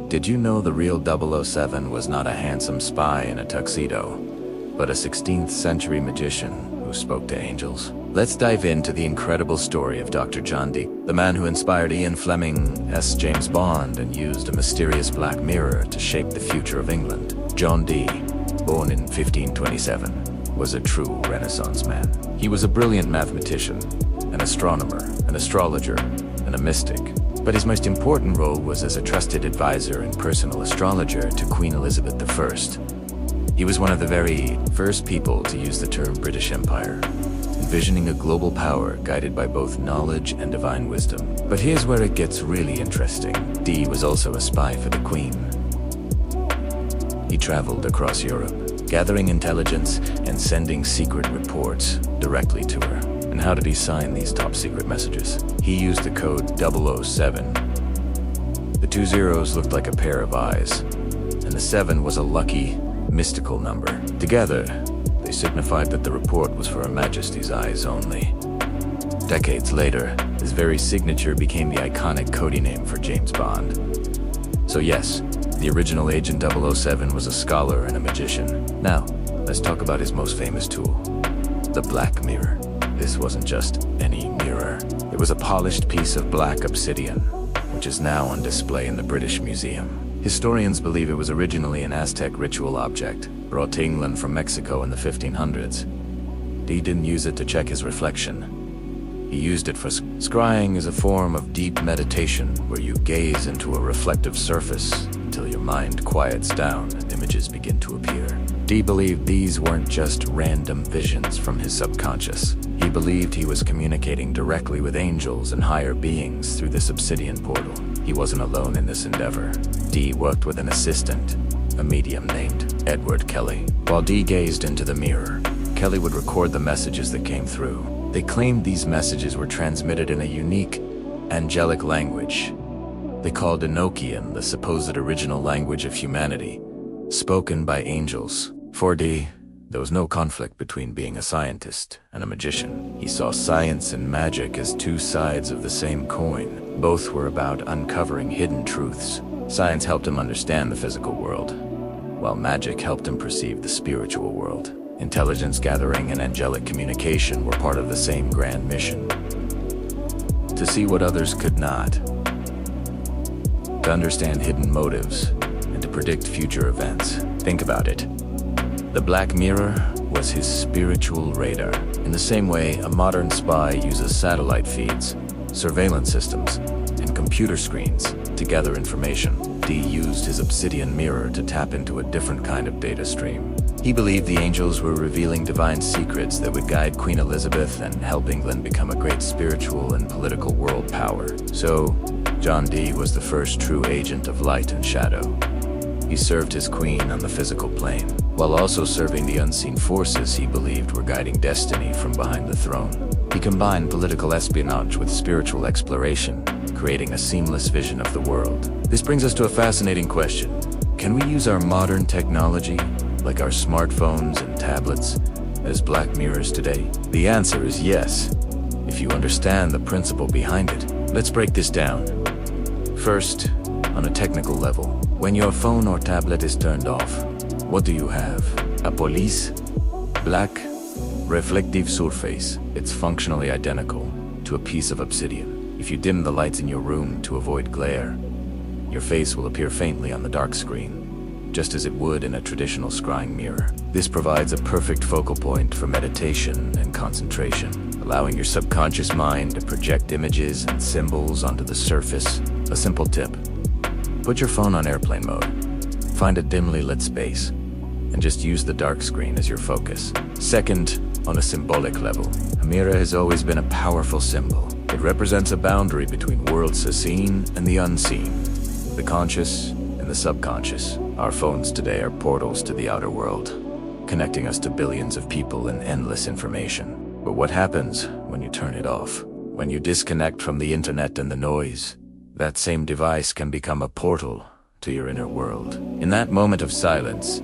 Did you know the real 007 was not a handsome spy in a tuxedo, but a 16th century magician who spoke to angels? Let's dive into the incredible story of Dr. John Dee, the man who inspired Ian Fleming's James Bond and used a mysterious black mirror to shape the future of England. John Dee, born in 1527, was a true Renaissance man. He was a brilliant mathematician, an astronomer, an astrologer, and a mystic. But his most important role was as a trusted advisor and personal astrologer to Queen Elizabeth I. He was one of the very first people to use the term British Empire, envisioning a global power guided by both knowledge and divine wisdom. But here's where it gets really interesting. Dee was also a spy for the Queen. He traveled across Europe, gathering intelligence and sending secret reports directly to her. And how did he sign these top-secret messages? He used the code 007. The two zeros looked like a pair of eyes, and the 7 was a lucky, mystical number. Together, they signified that the report was for Her Majesty's eyes only. Decades later, his very signature became the iconic code name for James Bond. So yes, the original Agent 007 was a scholar and a magician. Now, let's talk about his most famous tool, the Black Mirror. This wasn't just any mirror. It was a polished piece of black obsidian, which is now on display in the British Museum. Historians believe it was originally an Aztec ritual object, brought to England from Mexico in the 1500s. Dee didn't use it to check his reflection. He used it for scrying as a form of deep meditation, where you gaze into a reflective surface until your mind quiets down and images begin to appear. Dee believed these weren't just random visions from his subconscious. He believed he was communicating directly with angels and higher beings through this obsidian portal. He wasn't alone in this endeavor. Dee worked with an assistant, a medium named Edward Kelly. While Dee gazed into the mirror, Kelly would record the messages that came through. They claimed these messages were transmitted in a unique, angelic language. They called Enochian the supposed original language of humanity, spoken by angels. For Dee, there was no conflict between being a scientist and a magician. He saw science and magic as two sides of the same coin. Both were about uncovering hidden truths. Science helped him understand the physical world, while magic helped him perceive the spiritual world. Intelligence gathering and angelic communication were part of the same grand mission: to see what others could not, to understand hidden motives, and to predict future events. Think about it. The Black Mirror was his spiritual radar. In the same way, a modern spy uses satellite feeds, surveillance systems, and computer screens to gather information. Dee used his obsidian mirror to tap into a different kind of data stream. He believed the angels were revealing divine secrets that would guide Queen Elizabeth and help England become a great spiritual and political world power. So, John Dee was the first true agent of light and shadow. He served his queen on the physical plane, while also serving the unseen forces he believed were guiding destiny from behind the throne. He combined political espionage with spiritual exploration, creating a seamless vision of the world. This brings us to a fascinating question. Can we use our modern technology, like our smartphones and tablets, as black mirrors today? The answer is yes, if you understand the principle behind it. Let's break this down. First, on a technical level, when your phone or tablet is turned off, what do you have? A police? Black, reflective surface. It's functionally identical to a piece of obsidian. If you dim the lights in your room to avoid glare, your face will appear faintly on the dark screen, just as it would in a traditional scrying mirror. This provides a perfect focal point for meditation and concentration, allowing your subconscious mind to project images and symbols onto the surface. A simple tip: put your phone on airplane mode. Find a dimly lit space, and just use the dark screen as your focus. Second, on a symbolic level, a mirror has always been a powerful symbol. It represents a boundary between worlds seen and the unseen, the conscious and the subconscious. Our phones today are portals to the outer world, connecting us to billions of people and endless information. But what happens when you turn it off? When you disconnect from the internet and the noise, that same device can become a portal to your inner world. In that moment of silence,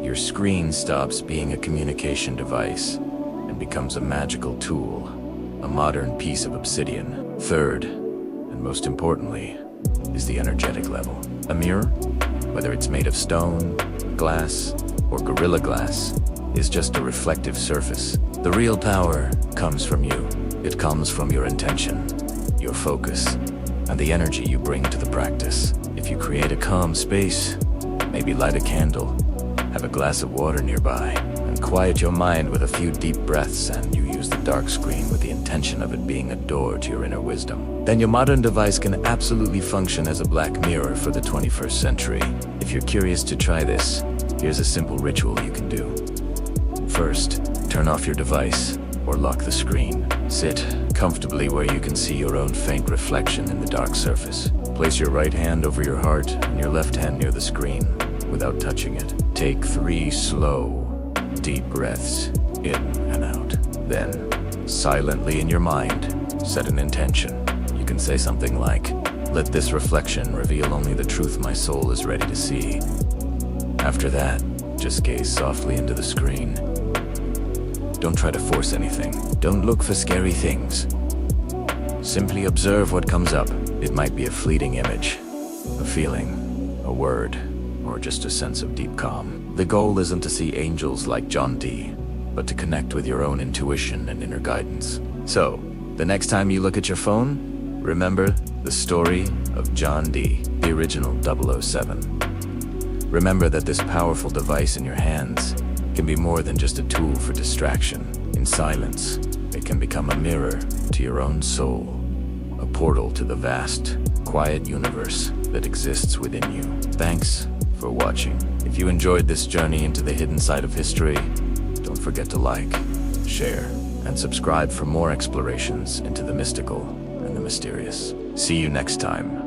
your screen stops being a communication device and becomes a magical tool, a modern piece of obsidian. Third, and most importantly, is the energetic level. A mirror, whether it's made of stone, glass, or Gorilla Glass, is just a reflective surface. The real power comes from you. It comes from your intention, your focus, and the energy you bring to the practice. If you create a calm space, maybe light a candle, have a glass of water nearby, and quiet your mind with a few deep breaths, and you use the dark screen with the intention of it being a door to your inner wisdom, then your modern device can absolutely function as a black mirror for the 21st century. If you're curious to try this, here's a simple ritual you can do. First, turn off your device or lock the screen. Sit comfortably where you can see your own faint reflection in the dark surface. Place your right hand over your heart and your left hand near the screen without touching it. Take 3 slow, deep breaths in and out. Then, silently in your mind, set an intention. You can say something like, "Let this reflection reveal only the truth my soul is ready to see." After that, just gaze softly into the screen. Don't try to force anything. Don't look for scary things. Simply observe what comes up. It might be a fleeting image, a feeling, a word, or just a sense of deep calm. The goal isn't to see angels like John Dee, but to connect with your own intuition and inner guidance. So, the next time you look at your phone, remember the story of John Dee, the original 007. Remember that this powerful device in your hands can be more than just a tool for distraction. In silence, it can become a mirror to your own soul, a portal to the vast, quiet universe that exists within you. Thanks for watching. If you enjoyed this journey into the hidden side of history, don't forget to like, share, and subscribe for more explorations into the mystical and the mysterious. See you next time.